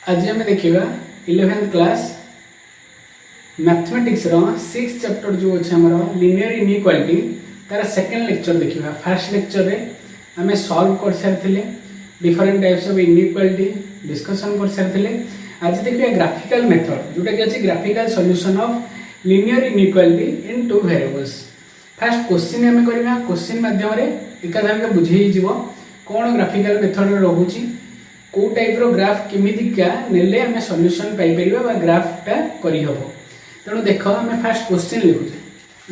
आज आम देखा 11th क्लास मैथमेटिक्स रो 6th चैप्टर जो अच्छे आम लिनियर इनइक्वालिटी तार सेकेंड लेक्चर देखा। फास्ट लेक्चर रे आम सॉल्व कर सारी different types of inequality discussion कर सारी। आज देखिए ग्राफिकल मेथड जोटा कि अच्छे graphical solution of linear inequality in two variables. Fast question आम करवा क्वेश्चन माध्यम एकाधार बुझे कौन ग्राफिकल मेथड रोचे कौ टाइप ग्राफ केमिका नेले आम सॉल्यूशन पाइपर ग्राफटा करहब। तेणु देख आम फास्ट क्वेश्चन लिखुचे।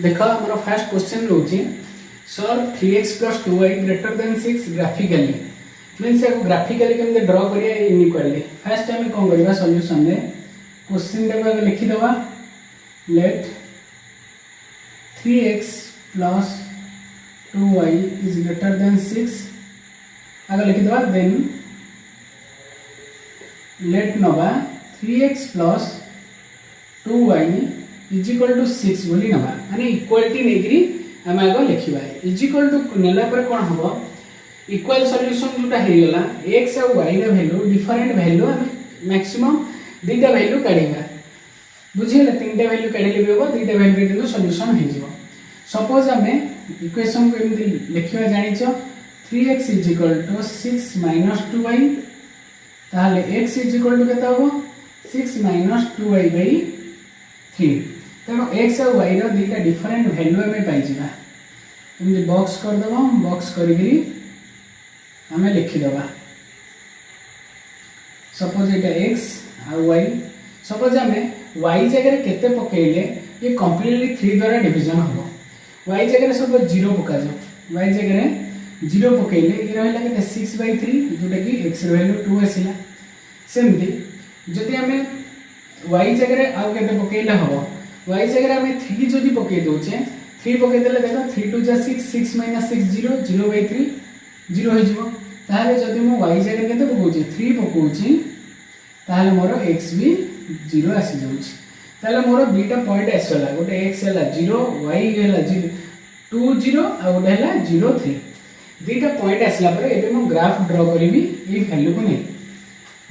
देख आम फास्ट क्वेश्चन रोचे solve 3x + 2y > 6 graphically means graphically केमते ड्रॉ करिया इनइक्वालिटी। फास्ट आम कौन करवा सॉल्यूशन रे question time लिखिदवा late 3x + 2y > 6 आगे लिखिदवा देन लेट नवा 3x + 2y = 6 बोली नवा माने इक्वालिटी नेगरी हम आगे लिखिबा = नेला पर कोन हबो इक्वल सॉल्यूशन जोटा हे गेला x और y रे वैल्यू डिफरेंट वैल्यू हम मैक्सिमम दुईटा वैल्यू काढिबा बुझिले। तीनटा वैल्यू काढिले भी हबो दुईटा वैल्यू रे सॉल्यूशन हे जिवो। सपोज हमें इक्वेशन को एमती लिखिबा जानिचो 3x = 6 - 2y ताहले x = केता हो 6 - 2y/3। तेणु x और y रो दुईटा डिफरेंट वैल्यू हमें पाई जिबा एमती बॉक्स कर दबो बॉक्स करिगिरी हमें लिखि दबा। सपोज एटा x और y सपोज हमें y जगह रे केते पकेइले ये कंप्लीटली 3 द्वारा डिवीजन हो। y जगह रे सब 0 पका जो y जगह रे 0 पकेइले ये रहला केते 6/3 जोटा कि x रो वैल्यू 2 आसिला। सेमती जदि हमें y जगह रे आउ केते पकेइले हबो y जगह रे हमें 3 जदि पकेइ दोचे 3 पकेइ देले देखो 3 2 = 6 6 - 6 0 0/3 0 हो जिवो। ताहले जदि मो y जगह केते पकोउची 3 पकोउची ताहले मोर x भी 0 आसी जाउची। ताहले मोर दुईटा पॉइंट आसला गोटे x हला 0 y हला 0 2 0 आ गोटे हला 0 3 दुईटा पॉइंट आसला पर एबे मो ग्राफ ड्रॉ करिवि ए वैल्यू को नै।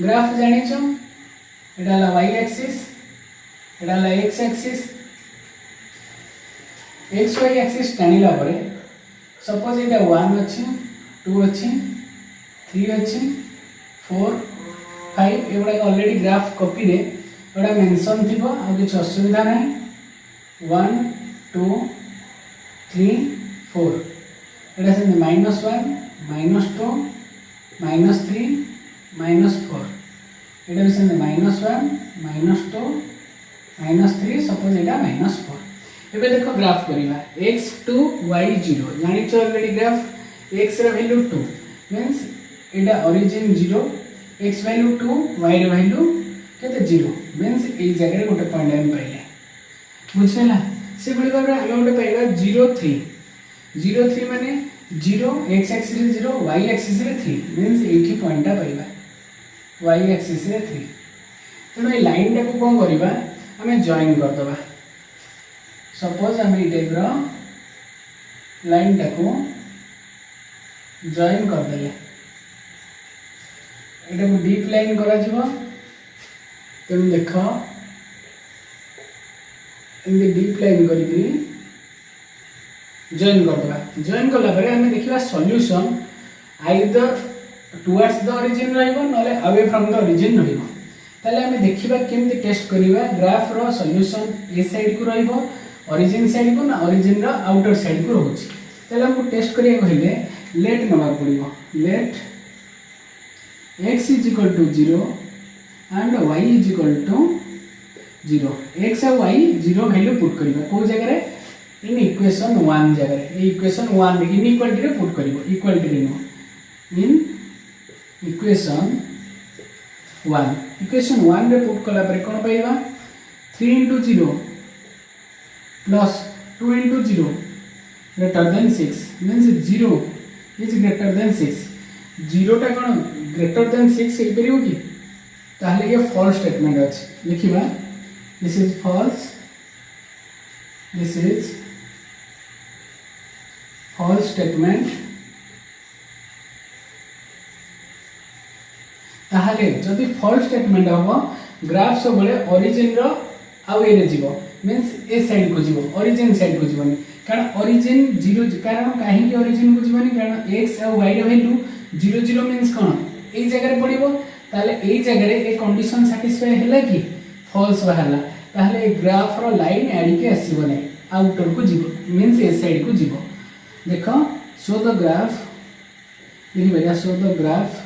ग्राफ जानिछो एटा हला y एक्सिस एटा हला x axis x y axis टानिला परे सपोज एटा 1 अछि 2 अछि 3 अछि 4 5 एवडा ऑलरेडी ग्राफ कॉपी रे एवडा मेंशन थिबो आ किछ असुविधा नै 1 2 3 4 एटा से -1 -2 -3 -4 एटा से -1 -2 -3 सपोज एटा -4। एबे देखो ग्राफ करिवा x 2 y 0 जानि छ ऑलरेडी ग्राफ x रे वैल्यू 2 मींस एटा ओरिजिन 0 x वैल्यू 2 y रे वैल्यू केते 0 मींस ए जगह रे गोटे पॉइंट हम पाइले बुझला। से बड़ी बारे हम गोटे पाइबा 0 3 0 3 माने 0 x एक्सिस रे 0 y एक्सिस रे 3 मींस एठी पॉइंटटा पाइबा y एक्सिस रे 3। तेणु ए लाइन टा को कोन करबा हमें जॉइन कर दबा। सपोज हम ए टाइप रो लाइन टा को जॉइन कर देले एटा को डीप लाइन करा जिवो। तेणु देखो एमती डीप लाइन करी जॉइन कर दबा। जॉइन करला परे हमें देखिबा solution either towards the origin रहइबो नले अवे फ्रॉम द ओरिजिन रहइबो। ताले हमें देखिबा केमती टेस्ट करिबा ग्राफ रो सॉल्यूशन ए साइड को रहइबो ओरिजिन साइड को ना ओरिजिन रो आउटर साइड को रहउची। ताले हमको टेस्ट करिया कहिले लेट नवा पड़िबो late x = 0 and y = 0 x और y 0 वैल्यू पुट करिबा को जगह रे इन इक्वेशन 1 जगह रे ए इक्वेशन 1 इनइक्वालिटी रे पुट करिबो इक्वालिटी रे नो इन इक्वेशन 1 रे पुट कला पर कोन पाइबा 3 * 0 + 2 * 0 > 6 मींस 0 इज ग्रेटर देन 6 0 टा कोन ग्रेटर देन 6 हे परिबो कि ताहले ये फॉल्स स्टेटमेंट अछि लिखिबा दिस इज फॉल्स स्टेटमेंट ताहले जदि फॉल्स स्टेटमेंट हम ग्राफ सब बळे ओरिजिन रो आउ ए रे जीवो मींस ए साइड को जीवो ओरिजिन साइड को जीवनी कारण ओरिजिन 0 कारण काहे कि ओरिजिन को जीवनी कारण x और y रो वैल्यू 0 0 मींस कोन ए जगह रे पड़िबो ताहले ए जगह रे ए कंडीशन सैटिस्फाई हैला कि फॉल्स बहला ताहले ए ग्राफ रो लाइन एडी के आसीबो नै आउटर को जीवो मींस ए साइड को जीवो देखो शो द ग्राफ लिखि बेगा show the graph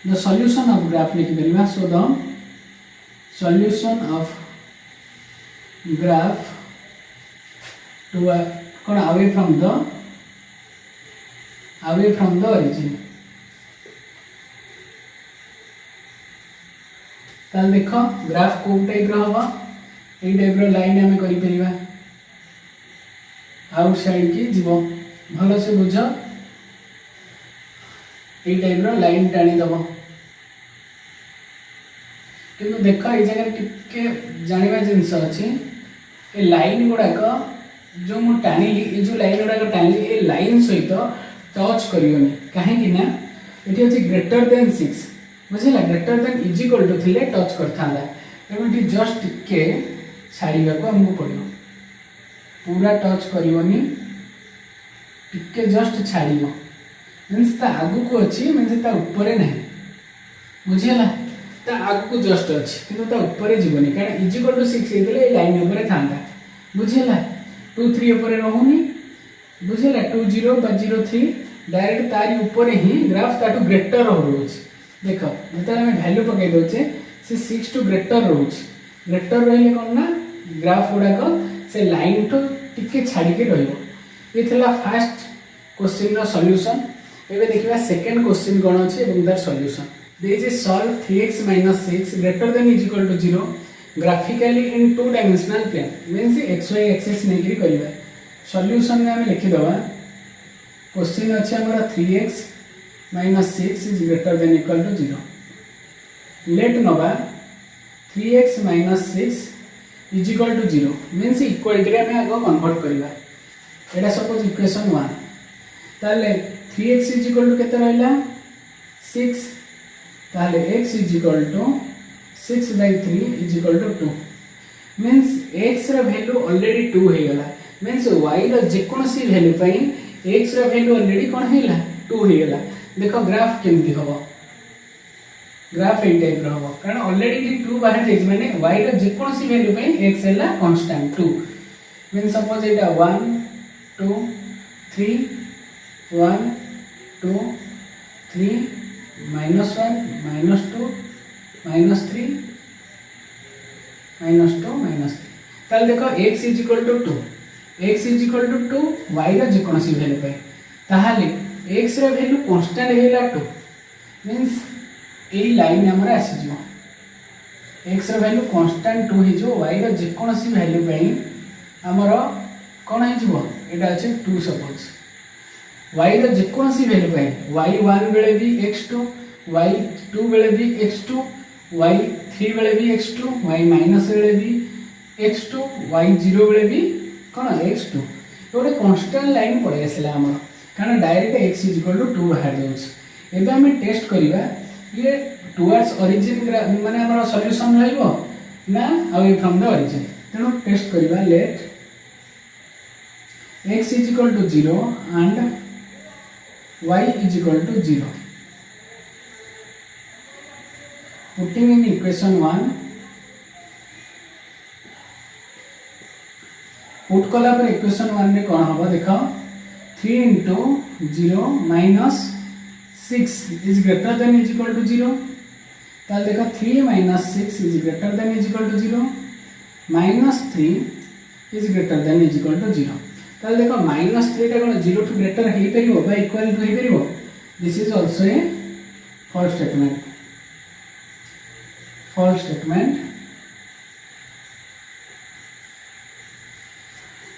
the solution of graph लिखि Belwa so the solution of graph to kon away from the origin ताल देखो ग्राफ को टाइप रो हवा ए टाइप रो लाइन हमें करि परिबा आउट साइड की जीवो भलो से बुझो ए टाइप रो लाइन टाणी दबो किंतु देखो ए जगह टिके जानिबा जिंस अछि ए लाइन गुडा को जो मु टाणीली ए जो लाइन गुडा को टाणीली ए लाइन सहित टच करियोनी काहे कि ना एठी अछि ग्रेटर देन 6 बुझिला greater than is equal to थिले टच करथाला एमे एठी जस्ट टिके छाड़ीबा को हमको पड़ियो पूरा टच करियोनी टिके जस्ट छाड़ीबो मींस ता आगु को अछि मींस ता ऊपर नहीं बुझिला ता आगु को जस्ट अछि किंतु ता ऊपर जीवनी कारण इज इक्वल टू 6 हेतले लाइन ऊपर थांदा बुझिला 2 3 ऊपर रहउनी बुझिला 2 0 बा 0 3 डायरेक्ट तारी ऊपर ही ग्राफ ताटू ग्रेटर रहउछ देखो जतले हम वैल्यू पके दोचे से 6 टू ग्रेटर रहउछ ग्रेटर रहले कोन ना ग्राफ उडा को से लाइन टू टिके छाडी के रहइबो ये थला फर्स्ट क्वेश्चन रो सॉल्यूशन एबे देखिबा सेकंड क्वेश्चन कोन अछि एवं that solution there is solve 3x minus 6 greater than is equal to 0 graphically in two dimensional plane means xy axis नेकरी करिबा सॉल्यूशन में हम लिखि दवा क्वेश्चन अछि हमरा 3x minus 6 is greater than equal to 0 let नवा 3x minus 6 is equal to 0 means equality रे हम आगो कन्वर्ट करिबा एटा सपोज इक्वेशन 1 ताले 3x is equal to केते रहला 6 ताले x is equal to 6 by 3 is equal to 2 means x रा वैल्यू ऑलरेडी 2 हे गला means y रा जेकोनसी वैल्यू पई x रा वैल्यू ऑलरेडी कोन हेला 2 हे गला देखो ग्राफ केमती होबो ग्राफ ए टाइप रहबो कारण ऑलरेडी 2 बाहर जाई माने y रा जेकोनसी वैल्यू पई x हेला कांस्टेंट 2 means सपोज एटा 1 2 3 1 2 3 -1 -2 -3 -2 -3 ताल देखो x is equal to 2 x is equal to 2 y रा जेकोनसी वैल्यू पाए ताहाले x रा वैल्यू कांस्टेंट हेला 2 मींस ए लाइन हमरा आसी जो x रा वैल्यू कांस्टेंट 2 हे जो y रा जेकोनसी वैल्यू पाए हमरो कोन हे जो एटा अछि 2 सपोज y रा जेकोनसी वैल्यू पाए y1 बेले भी x2 y2 बेले भी x2 y3 बेले भी x2 y माइनस बेले भी x2 y0 बेले भी कोन x2 एबे कांस्टेंट लाइन पड़े आसला हमर कारण direct x is equal to 2 बाहर जाउछ एबे हम टेस्ट करिबा ये टुवर्ड्स ओरिजिन माने हमर सॉल्यूशन रहइबो ना अवे फ्रॉम द ओरिजिन तेनो टेस्ट करिबा let x is equal to 0 and y is equal to 0 putting in equation 1 put कला पर इक्वेशन 1 रे कोन होबा देखो 3 into 0 minus 6 is greater than is equal to 0 ताल देखो 3 minus 6 is greater than is equal to 0 minus 3 is greater than is equal to 0 ताल देखो minus 3 टा कोन 0 टू ग्रेटर हे परिबो बा इक्वल टू हे परिबो this is also a false statement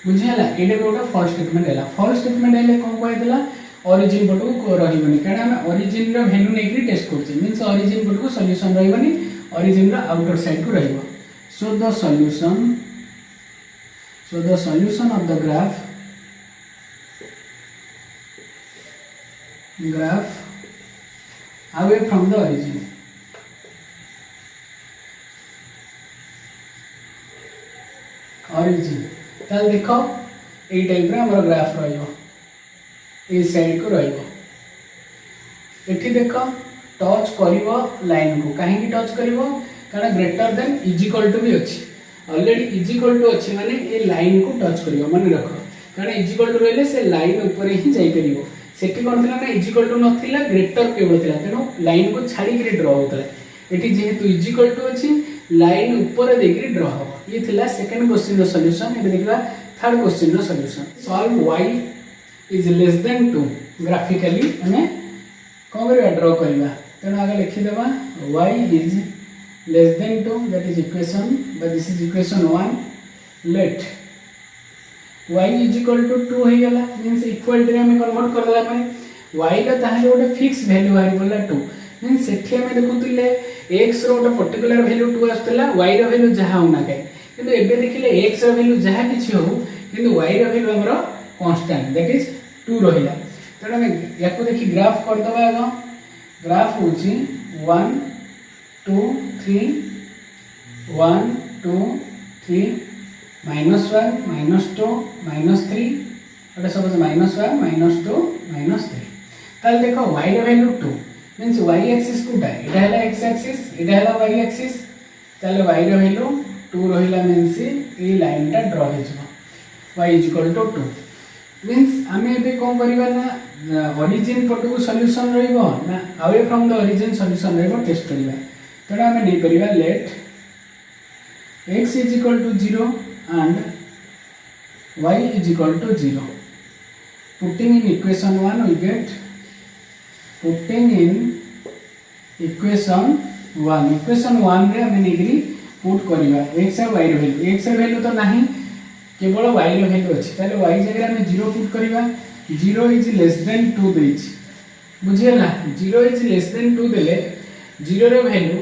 बुझिला एडे गोटा फॉल्स स्टेटमेंट हैला फॉल्स स्टेटमेंट हैले कोन कोइ देला ओरिजिन पटू को रहिबनी कारण हम ओरिजिन रो वैल्यू नै कि टेस्ट करछी मींस ओरिजिन पटू सॉल्यूशन रहिबनी ओरिजिन रो आउटर साइड को रहिबो so the solution of the graph away from the origin. origin ताल देखो ए टाइप रे हमर ग्राफ रहइबो ए साइड को रहइबो एठी देखो टच करिवो लाइन को काहे की टच करिवो कारण greater than is equal to भी अछि ऑलरेडी इज इक्वल टू अछि माने ए लाइन को टच करिवो मन रखो कारण इज इक्वल टू रहले से लाइन ऊपर ही जाई परिवो सेठी कोन थिला ना इज इक्वल टू नथिला ग्रेटर केवल थिला तेनो लाइन को छाडी के ड्रा होतला एठी जेहेतु इज इक्वल टू अछि लाइन ऊपर देकरी ड्रा हो ये थिला सेकंड क्वेश्चन रो सॉल्यूशन एबे देखबा थर्ड क्वेश्चन रो solution solve y is less than 2 graphically हमें कोन करबा ड्रा करबा तेनो आगे लिखि देबा y is less than 2 that is equation but this is equation 1 let y is equal to 2 हे गेला मींस इक्वल टू हमें कन्वर्ट कर देला परे y ला ताहे ओटे फिक्स वैल्यू बाहर बोला 2 मींस सेठी हमें देखुतिले x रो ओटे पर्टिकुलर वैल्यू 2 आस्तला y रो वैल्यू जहा होना के किंतु एबे देखिले x रो वैल्यू जहा किछि हो किंतु y रो वैल्यू हमरो कांस्टेंट दैट इज 2 रहिला त हमें याको देखि ग्राफ कर दबा आगो ग्राफ होची 1 2 3 1 2 3 -1 -2 -3 ओटा सपोज -1 -2 -3 ताल देखो y रो वैल्यू 2 मींस y एक्सिस कोटा एटा हैला x एक्सिस एटा हैला y एक्सिस ताले y रो वैल्यू 2 रहिला मींस ए लाइन टा ड्रा हे जबो y = 2 मींस हमें एबे कोन करिबा ना ओरिजिन पटो को सॉल्यूशन रहइबो ना away from the origin solution रहइबो टेस्ट करिबा तडा हमें नै करिबा let x = 0 and y = 0 putting in equation 1 we get putting in equation 1 रे हमें नेगरी पुट करिबा x और y रो वैल्यू x रो वैल्यू तो नाही केवल y रो वैल्यू अछि ताले y जगह में 0 पुट करिबा 0 इज लेस देन 2 देछि बुझियला 0 इज लेस देन 2 देले 0 रो वैल्यू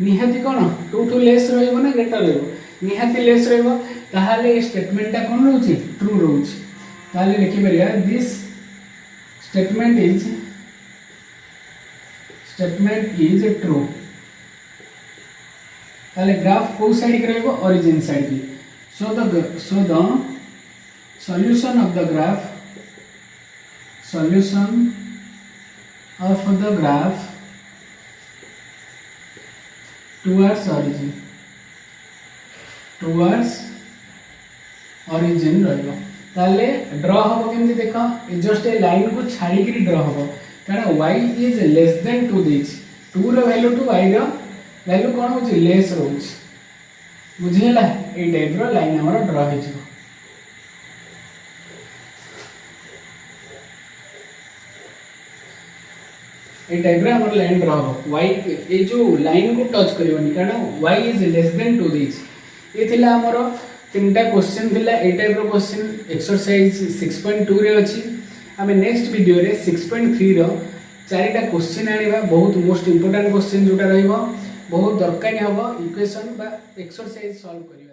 निहाती कोन 2 टू लेस रहइबो ना ग्रेटर रहइबो निहाती लेस रहइबो ताहाले ए स्टेटमेंट ता कोन रहउछि ट्रू रहउछि ताले लिखि परिया दिस स्टेटमेंट इज ट्रू ताले ग्राफ को साइड के रहइबो ओरिजिन साइड की so the solution of the graph towards origin रहइबो ताले ड्रा होबो केमति देखो जस्ट ए लाइन को छाडी के ड्रा होबो कारण y इज लेस देन 2 देछि 2 रो वैल्यू टू y रो वैल्यू कोन होछि लेस रहउछि बुझियला ए टाइप रो लाइन हमर ड्रा हे छ ए टाइप रो हमर लाइन ड्रा हो y ए जो लाइन को टच करबनी कारण y इज लेस देन 2 देछि ए थिला हमर तीनटा क्वेश्चन थिला ए टाइप रो क्वेश्चन एक्सरसाइज 6.2 रे अछि हमें नेक्स्ट वीडियो रे 6.3 रो चारिटा क्वेश्चन आनिबा बहुत मोस्ट इंपोर्टेंट क्वेश्चन जोटा रहइबो बहुत दरकारी हबो इक्वेशन बा एक्सरसाइज सॉल्व करिबा।